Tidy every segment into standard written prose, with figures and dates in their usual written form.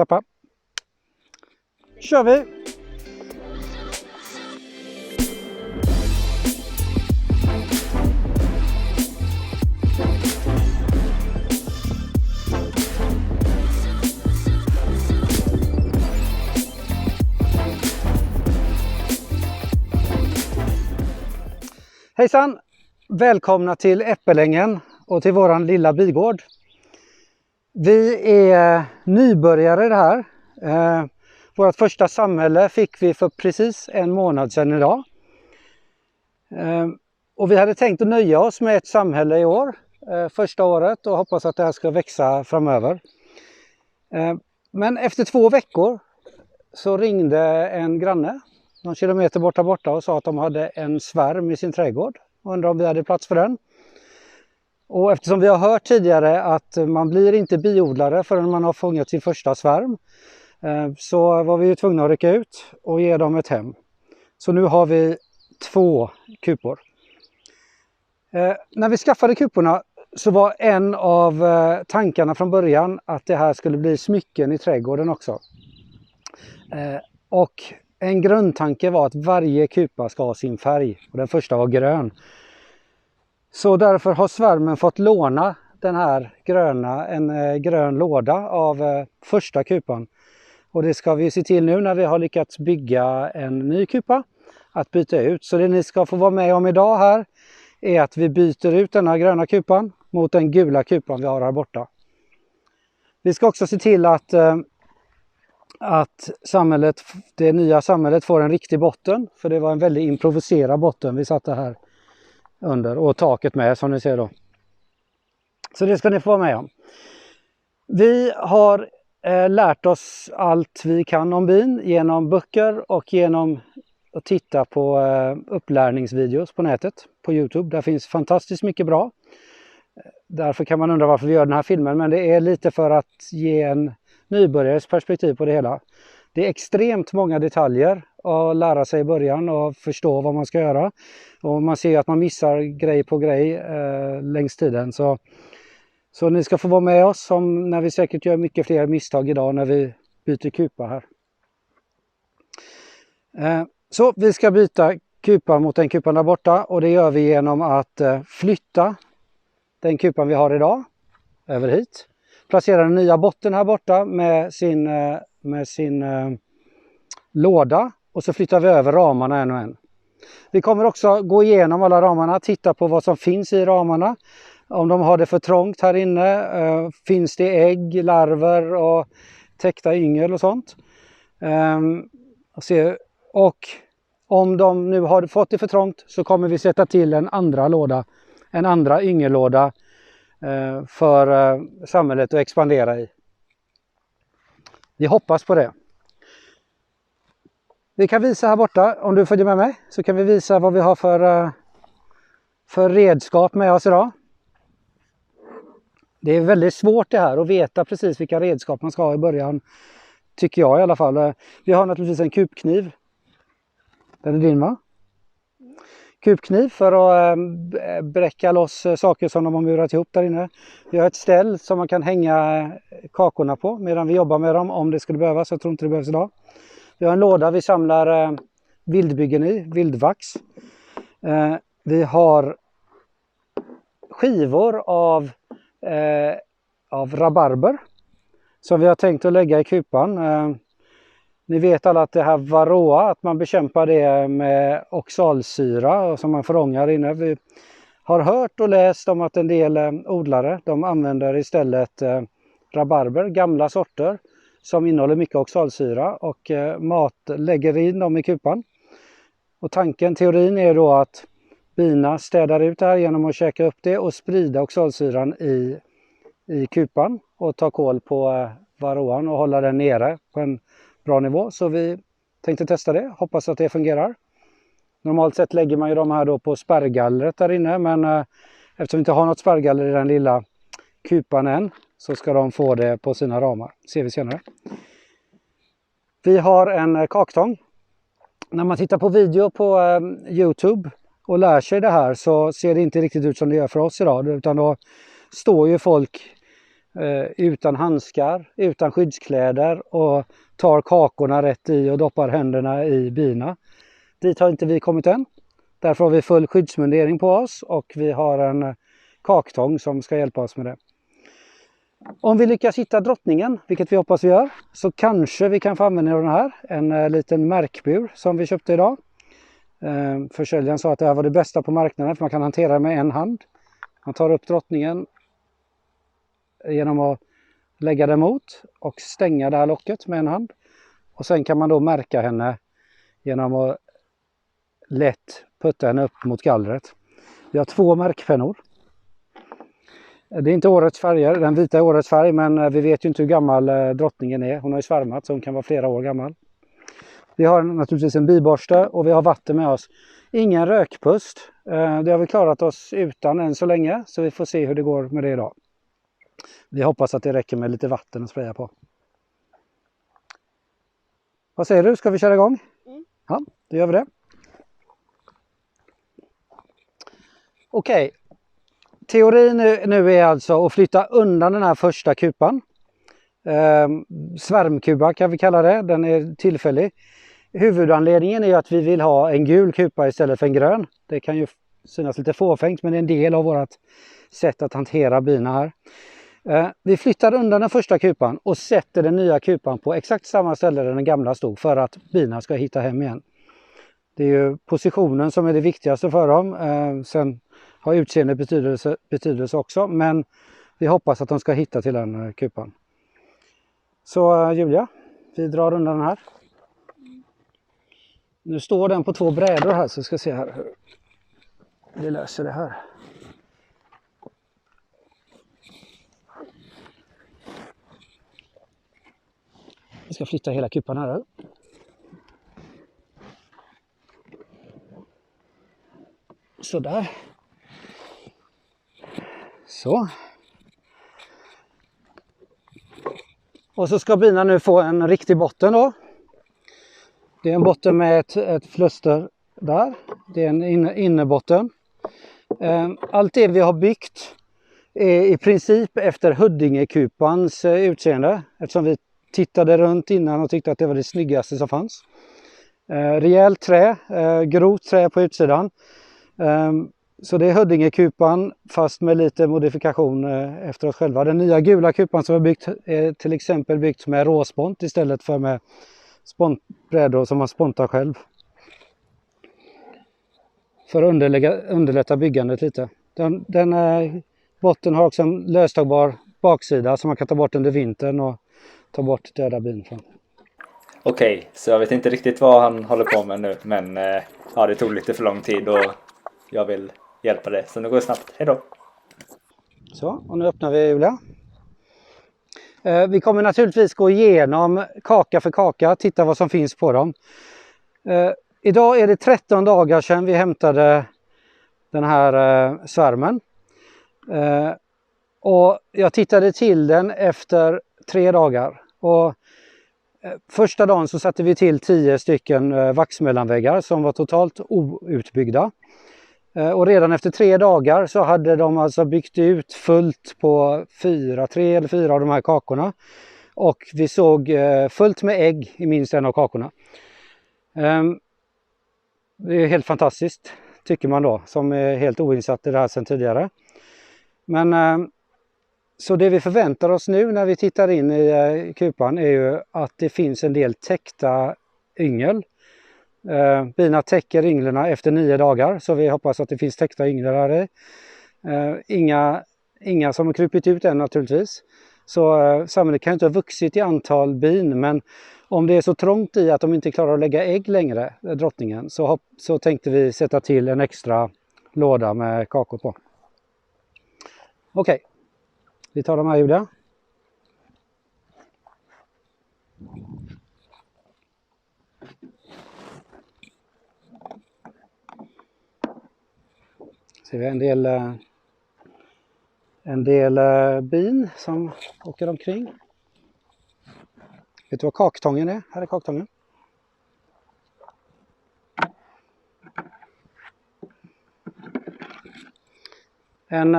klappa. Kör vi! Hejsan! Välkomna till Äppelängen och till våran lilla bigård. Vi är nybörjare i det här. Vårt första samhälle fick vi för precis en månad sedan idag. Och vi hade tänkt att nöja oss med ett samhälle i år, första året, och hoppas att det här ska växa framöver. Men efter 2 veckor så ringde en granne någon kilometer borta och sa att de hade en svärm i sin trädgård. Undrar om vi hade plats för den. Och eftersom vi har hört tidigare att man blir inte biodlare förrän man har fångat sin första svärm, så var vi ju tvungna att rycka ut och ge dem ett hem. Så nu har vi 2 kupor. När vi skaffade kuporna så var en av tankarna från början att det här skulle bli smycken i trädgården också. Och en grundtanke var att varje kupa ska ha sin färg, och den första var grön. Så därför har svärmen fått låna den här en grön låda av första kupan. Och det ska vi se till nu när vi har lyckats bygga en ny kupa att byta ut. Så det ni ska få vara med om idag här är att vi byter ut den här gröna kupan mot den gula kupan vi har här borta. Vi ska också se till att det nya samhället får en riktig botten. För det var en väldigt improviserad botten vi satte här under, och taket med som ni ser då. Så det ska ni få vara med om. Vi har lärt oss allt vi kan om bin genom böcker och genom att titta på upplärningsvideos på nätet, på YouTube. Där finns fantastiskt mycket bra. Därför kan man undra varför vi gör den här filmen, men det är lite för att ge en nybörjares perspektiv på det hela. Det är extremt många detaljer att lära sig i början och förstå vad man ska göra. Och man ser att man missar grej på grej längs tiden. Så ni ska få vara med oss när vi säkert gör mycket fler misstag idag när vi byter kupa här. Så vi ska byta kupa mot den kupan där borta, och det gör vi genom att flytta den kupan vi har idag över hit. Placera den nya botten här borta med sin låda, och så flyttar vi över ramarna en och en. Vi kommer också gå igenom alla ramarna, titta på vad som finns i ramarna. Om de har det för trångt här inne, finns det ägg, larver och täckta yngel och sånt. Och om de nu har fått det för trångt så kommer vi sätta till en andra yngellåda för samhället att expandera i. Vi hoppas på det. Vi kan visa här borta, om du följer med mig, så kan vi visa vad vi har för redskap med oss idag. Det är väldigt svårt det här att veta precis vilka redskap man ska ha i början, tycker jag i alla fall. Vi har naturligtvis en kupkniv. Den är din, va? Kupkniv för att bräcka loss saker som de har murat ihop där inne. Vi har ett ställ som man kan hänga kakorna på medan vi jobbar med dem om det skulle behövas. Jag tror inte det behövs idag. Vi har en låda vi samlar vildbyggen i, vildvax. Vi har skivor av rabarber som vi har tänkt att lägga i kupan. Ni vet alla att det här varroa, att man bekämpar det med oxalsyra som man förångar inne. Vi har hört och läst om att en del odlare, de använder istället rabarber, gamla sorter som innehåller mycket oxalsyra, och lägger in dem i kupan. Och teorin är då att bina städar ut det här genom att käka upp det och sprida oxalsyran i kupan och ta koll på varroan och hålla den nere på en bra nivå. Så vi tänkte testa det, hoppas att det fungerar. Normalt sett lägger man ju de här då på spärrgallret där inne, men eftersom vi inte har något spärrgaller i den lilla kupan än, så ska de få det på sina ramar. Ser vi senare. Vi har en kaktång. När man tittar på video på YouTube och lär sig det här så ser det inte riktigt ut som det gör för oss idag, utan då står ju folk utan handskar, utan skyddskläder och tar kakorna rätt i och doppar händerna i bina. Dit har inte vi kommit än. Därför har vi full skyddsmundering på oss och vi har en kaktång som ska hjälpa oss med det. Om vi lyckas hitta drottningen, vilket vi hoppas vi gör, så kanske vi kan få använda den här. En liten märkbur som vi köpte idag. Försäljaren sa att det här var det bästa på marknaden för man kan hantera det med en hand. Man tar upp drottningen genom att lägga den mot och stänga det här locket med en hand. Och sen kan man då märka henne genom att lätt putta henne upp mot gallret. Vi har 2 märkpennor. Det är inte årets färger, den vita är årets färg, men vi vet ju inte hur gammal drottningen är. Hon har ju svärmat så hon kan vara flera år gammal. Vi har naturligtvis en biborste och vi har vatten med oss. Ingen rökpust. Det har vi klarat oss utan än så länge, så vi får se hur det går med det idag. Vi hoppas att det räcker med lite vatten att spraya på. Vad säger du? Ska vi köra igång? Ja, då gör vi det. Okej. Teorin nu är alltså att flytta undan den här första kupan. Svärmkuba kan vi kalla det. Den är tillfällig. Huvudanledningen är att vi vill ha en gul kupa istället för en grön. Det kan ju synas lite fåfängt, men det är en del av vårt sätt att hantera bina här. Vi flyttar undan den första kupan och sätter den nya kupan på exakt samma ställe där den gamla stod för att bina ska hitta hem igen. Det är ju positionen som är det viktigaste för dem. Sen har utseende betydelse också, men vi hoppas att de ska hitta till den kupan. Så Julia, vi drar undan den här. Nu står den på 2 brädor här, så vi ska se här hur vi löser det här. Vi ska flytta hela kupan här. Så där. Så. Och så ska bina nu få en riktig botten då. Det är en botten med ett fluster där. Det är en innebotten. Allt det vi har byggt är i princip efter Huddingekupans utseende. Eftersom vi tittade runt innan och tyckte att det var det snyggaste som fanns. Rejält trä, grovt trä på utsidan. Så det är Huddingekupan fast med lite modifikation efter oss själva. Den nya gula kupan som vi byggt är till exempel byggt med råspont istället för med spontbrädor som man spontar själv. För att underlätta byggandet lite. Den botten har också en löstagbar baksida som man kan ta bort under vintern och ta bort döda bin från. Okej, så jag vet inte riktigt vad han håller på med nu, men ja, det tog lite för lång tid och jag vill hjälpa det. Så nu går det snabbt. Hej då! Så, och nu öppnar vi Julia. Vi kommer naturligtvis gå igenom kaka för kaka, titta vad som finns på dem. Idag är det 13 dagar sedan vi hämtade den här svärmen. Och jag tittade till den efter 3 dagar. Och första dagen så satte vi till 10 stycken vaxmellanväggar som var totalt outbyggda. Och redan efter 3 dagar så hade de alltså byggt ut fullt på 3 eller 4 av de här kakorna. Och vi såg fullt med ägg i minst en av kakorna. Det är helt fantastiskt, tycker man då, som är helt oinsatt i det här sedan tidigare. Men så det vi förväntar oss nu när vi tittar in i kupan är ju att det finns en del täckta yngel. Bina täcker ynglarna efter 9 dagar, så vi hoppas att det finns täckta ynglar här i. Inga som har krupit ut än naturligtvis. Så sannolikt kan inte ha vuxit i antal bin, men om det är så trångt i att de inte klarar att lägga ägg längre, drottningen, så tänkte vi sätta till en extra låda med kakor på. Okej, vi tar de här Julia. Ser vi en del bin som åker omkring. Vet du vad kaktången är? Här är kaktången. En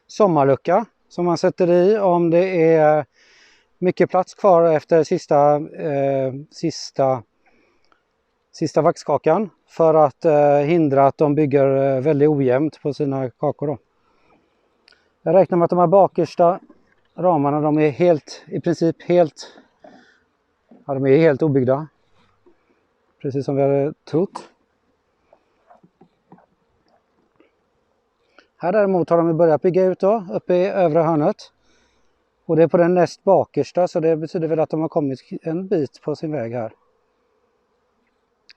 sommarlucka som man sätter i om det är mycket plats kvar efter sista vaxkakan, för att hindra att de bygger väldigt ojämnt på sina kakor då. Jag räknar med att de här bakersta ramarna, de är i princip helt obyggda. Precis som vi hade trott. Här däremot har de börjat bygga ut då, uppe i övre hörnet. Och det är på den näst bakersta, så det betyder väl att de har kommit en bit på sin väg här.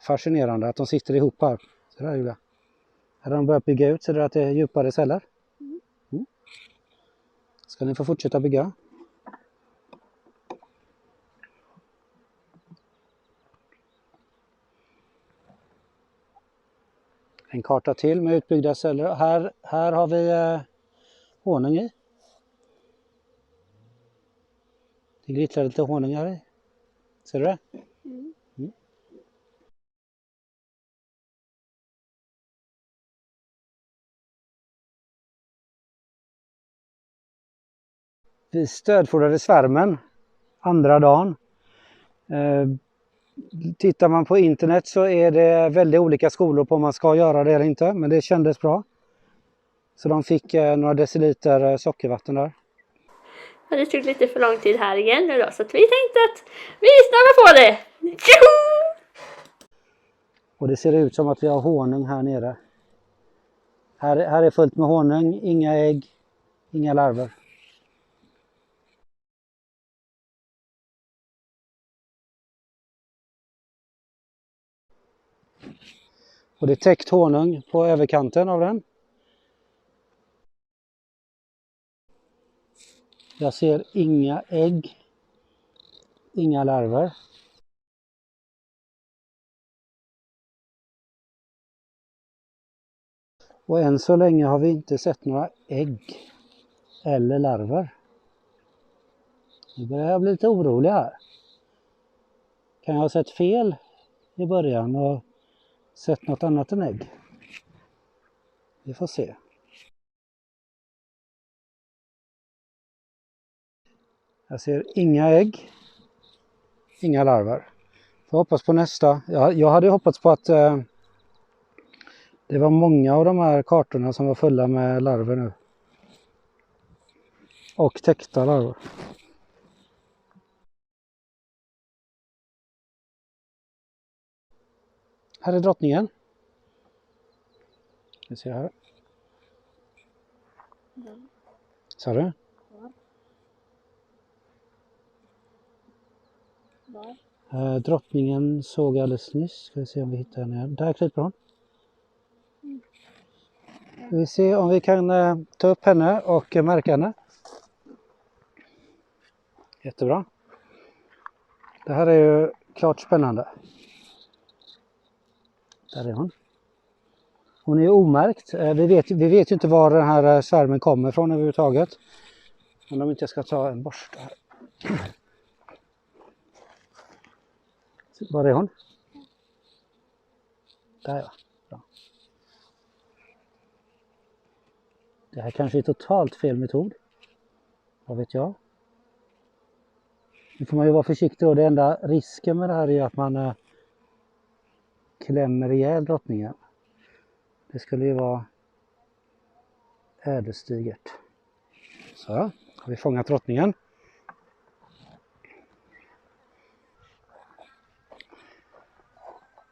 Fascinerande att de sitter ihop här. Så där, Julia. Här har de börjat bygga ut, så det är att det är djupare celler. Mm. Ska ni få fortsätta bygga? En karta till med utbyggda celler. Här har vi honung i. Det glittrar lite honung här i. Ser du det? Mm. Vi stödfodrade svärmen andra dagen. Tittar man på internet så är det väldigt olika skolor på om man ska göra det eller inte. Men det kändes bra. Så de fick några deciliter sockervatten där. Och det tog lite för lång tid här igen nu då, så att vi tänkte att vi snabbar på det! Tjoho! Och det ser ut som att vi har honung här nere. Här är fullt med honung, inga ägg, inga larver. Och det är täckt honung på överkanten av den. Jag ser inga ägg, inga larver. Och än så länge har vi inte sett några ägg eller larver. Nu börjar jag bli lite orolig här. Kan jag ha sett fel i början och sett något annat än ägg? Vi får se. Jag ser inga ägg, inga larver. Jag hoppas på nästa. Jag hade hoppats på att det var många av de här kartorna som var fulla med larver nu. Och täckta larver. Här är drottningen. Vi ser här. Sa du? Drottningen såg jag alldeles nyss. Ska vi se om vi hittar henne. Där kryper hon. Ska vi se om vi kan ta upp henne och märka henne. Jättebra. Det här är ju klart spännande. Där är hon. Hon är omärkt. Vi vet ju inte var den här svärmen kommer från överhuvudtaget. Men om inte jag ska ta en borste här. Var är hon? Där ja. Bra. Det här kanske är totalt fel metod. Vad vet jag? Nu får man ju vara försiktig och det enda risken med det här är att man klämmer ihjäl drottningen. Det skulle ju vara ödesdigert. Så, har vi fångat drottningen.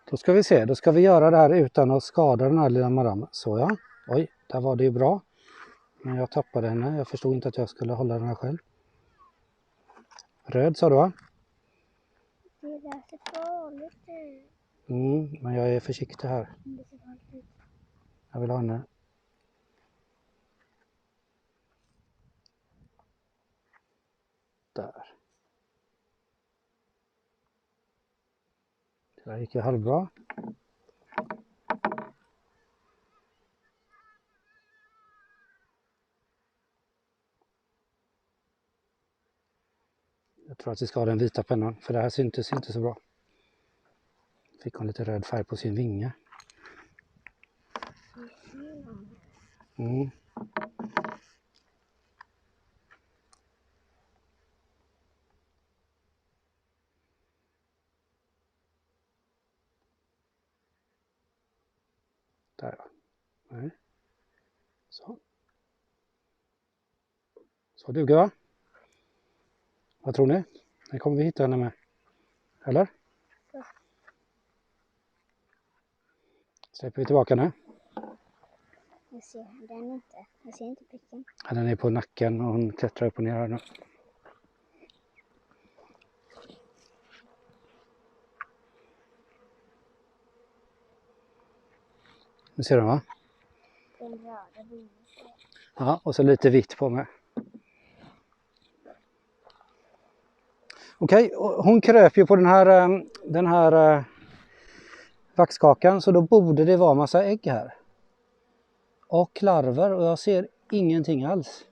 Då ska vi se, då ska vi göra det här utan att skada den här lilla madammen. Så ja, oj, där var det ju bra. Men jag tappade henne, jag förstod inte att jag skulle hålla den här själv. Röd sa du va? Det ser farligt ut. Men jag är försiktig här. Jag vill ha henne. Där. Det där gick ju halvbra. Jag tror att vi ska ha den vita pennan, för det här syntes inte så bra. Fick hon lite röd färg på sin vinge. Nej. Så. Så duger va? Vad tror ni? Nu kommer vi hitta henne med. Eller? Ja. Släpper vi tillbaka nu. Jag ser den inte. Jag ser inte pricken. Ja, den är på nacken och hon klättrar upp och ner här nu. Nu ser du va? Den röda bilen. Ja, och så lite vitt på mig. Okej, hon kröp ju på den här vaxkakan, så då borde det vara massa ägg här. Och larver, och jag ser ingenting alls.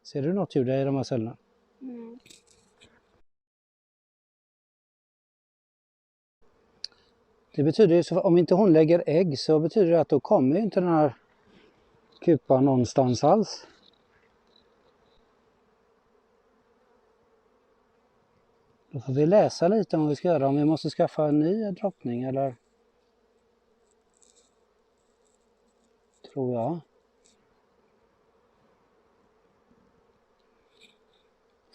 Ser du något Julia i de här cellerna? Nej. Det betyder ju, så om inte hon lägger ägg så betyder det att då kommer ju inte den här kupan någonstans alls. Då får vi läsa lite om vad vi ska göra, om vi måste skaffa en ny drottning eller... Tror jag.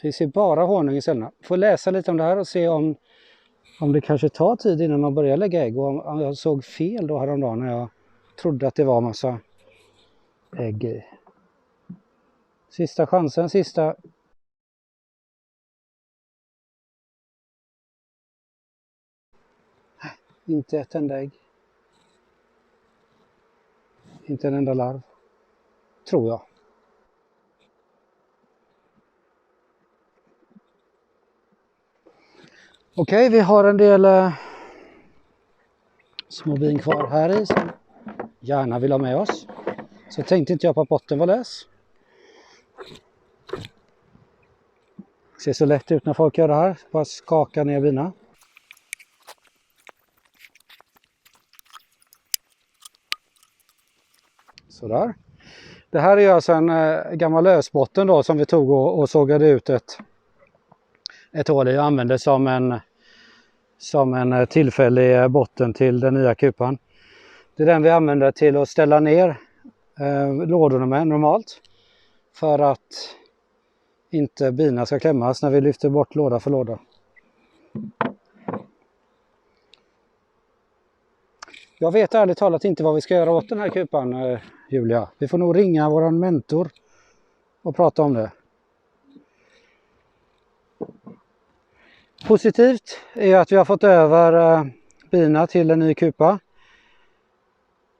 Vi ser bara honung i cellerna. Får läsa lite om det här och se om det kanske tar tid innan man börjar lägga ägg. Och om jag såg fel då häromdagen när jag trodde att det var massa ägg i. Sista chansen, sista... Inte ett enda ägg. Inte en enda larv. Tror jag. Okej, vi har en del små bin kvar här i som gärna vill ha med oss. Så tänkte inte jag på att botten var lös. Det ser så lätt ut när folk gör det här. Bara skaka ner bina. Sådär. Det här är alltså en gammal lösbotten då som vi tog och sågade ut ett hål i och använde som en tillfällig botten till den nya kupan. Det är den vi använder till att ställa ner lådorna med normalt. För att inte bina ska klämmas när vi lyfter bort låda för låda. Jag vet ärligt talat inte vad vi ska göra åt den här kupan, Julia. Vi får nog ringa våran mentor och prata om det. Positivt är att vi har fått över bina till en ny kupa.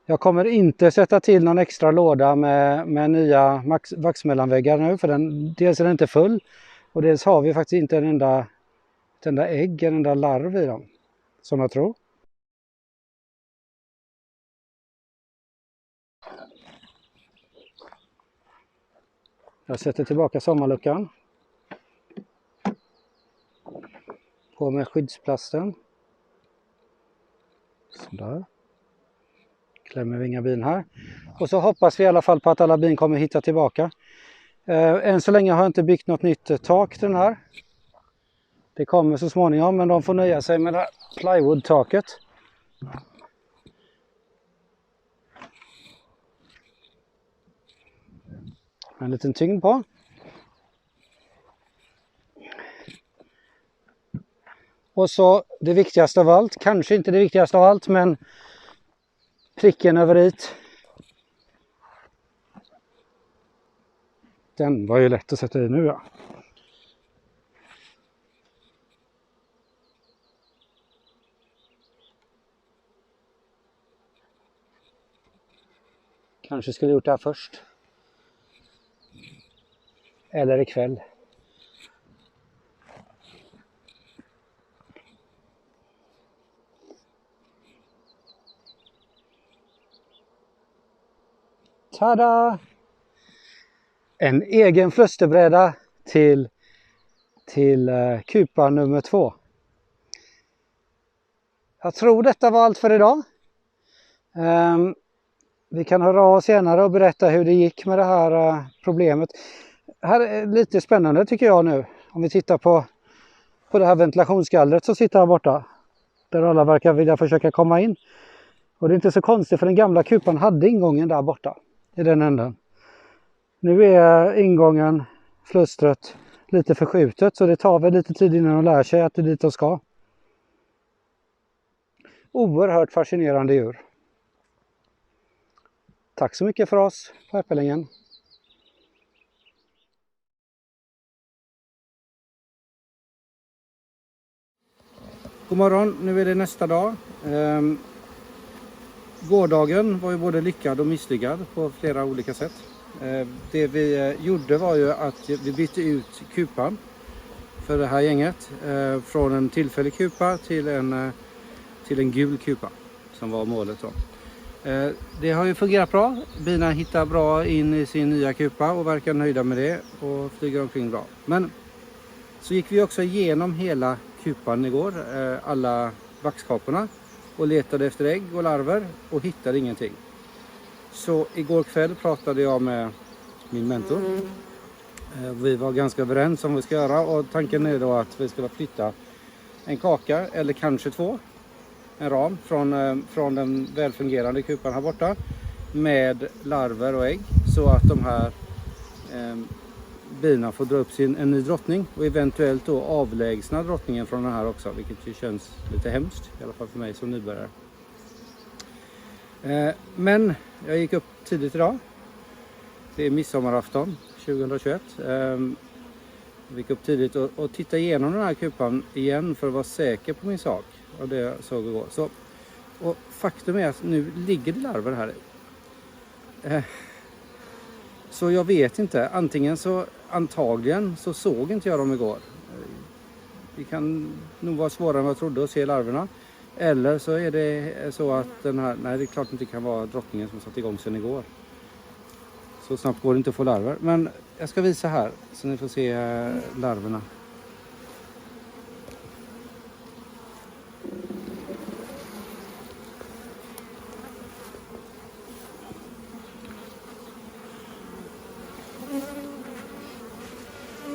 Jag kommer inte sätta till någon extra låda med nya vaxmellanväggar nu, för dels är den inte full och dels har vi faktiskt inte ett enda ägg, en enda larv i dem, som jag tror. Jag sätter tillbaka sommarluckan. På med skyddsplasten. Sådär. Klämmer vi inga bin här. Och så hoppas vi i alla fall på att alla bin kommer hitta tillbaka. Än så länge har jag inte byggt något nytt tak till den här. Det kommer så småningom, men de får nöja sig med det här plywood-taket. En liten tyngd på. Och så det viktigaste av allt, kanske inte det viktigaste av allt, men pricken över it. Den var ju lätt att sätta i nu, ja. Kanske skulle gjort det här först. Eller ikväll. Tada! En egen flusterbräda till kupa nummer 2. Jag tror detta var allt för idag. Vi kan höra av senare och berätta hur det gick med det här problemet. Här är lite spännande tycker jag nu. Om vi tittar på på det här ventilationsgallret som sitter här borta. Där alla verkar vilja försöka komma in. Och det är inte så konstigt för den gamla kupan hade ingången där borta. I den änden. Nu är ingången, flustret, lite förskjutet. Så det tar väl lite tid innan de lär sig att det är dit de ska. Oerhört fascinerande djur. Tack så mycket för oss på Äppelängen. God morgon, nu är det nästa dag. Gårdagen var ju både lyckad och misslyckad på flera olika sätt. Det vi gjorde var ju att vi bytte ut kupan för det här gänget. Från en tillfällig kupa till en gul kupa som var målet då. Det har ju fungerat bra. Bina hittar bra in i sin nya kupa och verkar nöjda med det och flyger omkring bra. Men så gick vi också igenom hela kupan igår, alla vaxkaporna, och letade efter ägg och larver och hittade ingenting. Så igår kväll pratade jag med min mentor. Vi var ganska överens om vad vi ska göra och tanken är då att vi ska flytta en kaka eller kanske 2. En ram från den välfungerande kupan här borta med larver och ägg så att de här bina får dra upp en ny drottning och eventuellt då avlägsna drottningen från den här också, vilket ju känns lite hemskt, i alla fall för mig som nybörjare. Men jag gick upp tidigt idag. Det är midsommarafton 2021. Jag gick upp tidigt och tittade igenom den här kupan igen för att vara säker på min sak. Och det jag såg igår. Och faktum är att nu ligger det larver här i. Så jag vet inte. Antagligen så såg inte jag dem igår. Det kan nog vara svårare än vad jag trodde att se larverna. Eller så är det så att den här... Nej, det är klart inte kan vara drottningen som satt igång sedan igår. Så snabbt går det inte att få larver. Men jag ska visa här så ni får se larverna.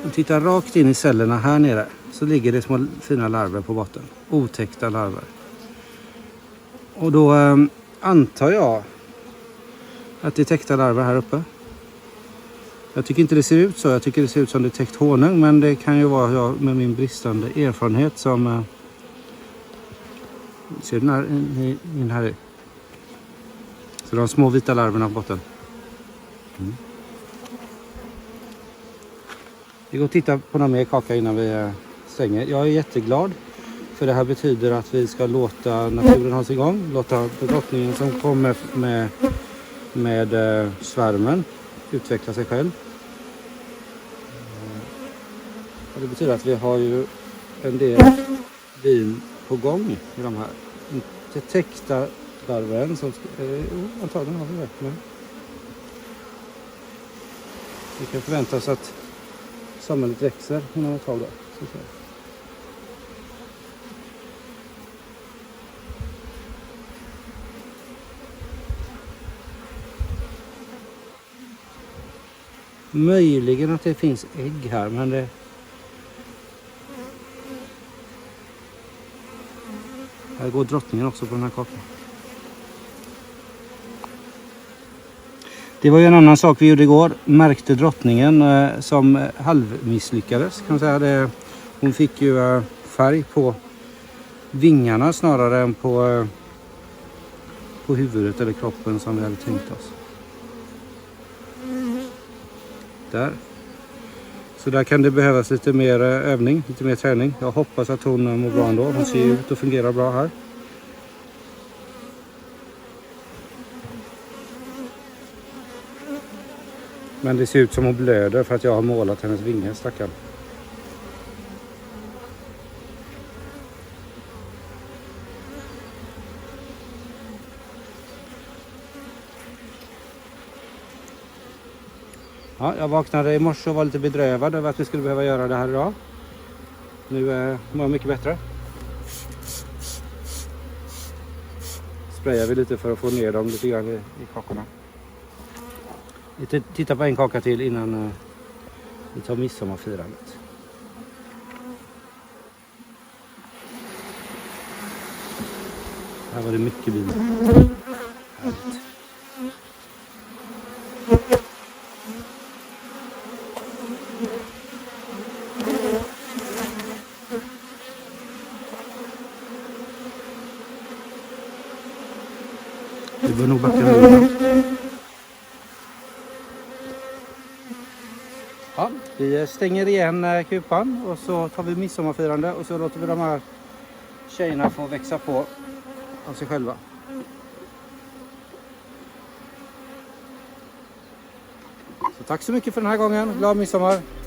Om tittar rakt in i cellerna här nere så ligger det små fina larver på botten. Otäckta larver. Och då antar jag att det är täckta larver här uppe. Jag tycker inte det ser ut så. Jag tycker det ser ut som det är täckt honung. Men det kan ju vara jag med min bristande erfarenhet som... ser den här in här i. Så de små vita larverna på botten. Vi går och tittar på någon mer kaka innan vi stänger. Jag är jätteglad. För det här betyder att vi ska låta naturen ha sig igång. Låta drottningen som kommer med svärmen utveckla sig själv. Och det betyder att vi har ju en del bin på gång i de här. Inte täckta larver som antagligen har vi det. Men vi kan förvänta oss att samhället växer inom ett tag då. Möjligen att det finns ägg här, men det... Här går drottningen också på den här kakan. Det var ju en annan sak vi gjorde igår. Märkte drottningen som halvmisslyckades kan man säga. Hon fick ju färg på vingarna snarare än på huvudet eller kroppen som vi hade tänkt oss. Där. Så där kan det behövas lite mer övning, lite mer träning. Jag hoppas att hon mår bra ändå. Hon ser ut och fungerar bra här. Men det ser ut som hon blöder för att jag har målat hennes vingar, stackarn. Ja, jag vaknade i morse och var lite bedrövad över att vi skulle behöva göra det här idag. Nu mår jag mycket bättre. Sprayar vi lite för att få ner dem lite grann i kakorna. Vi tittar på en kaka till innan vi tar midsommarfirandet. Här var det mycket bilar. Härligt. Vi bör nog backa ur. Ja, vi stänger igen kupan och så tar vi midsommarfirande och så låter vi de här tjejerna få växa på av sig själva. Så tack så mycket för den här gången. Glad midsommar!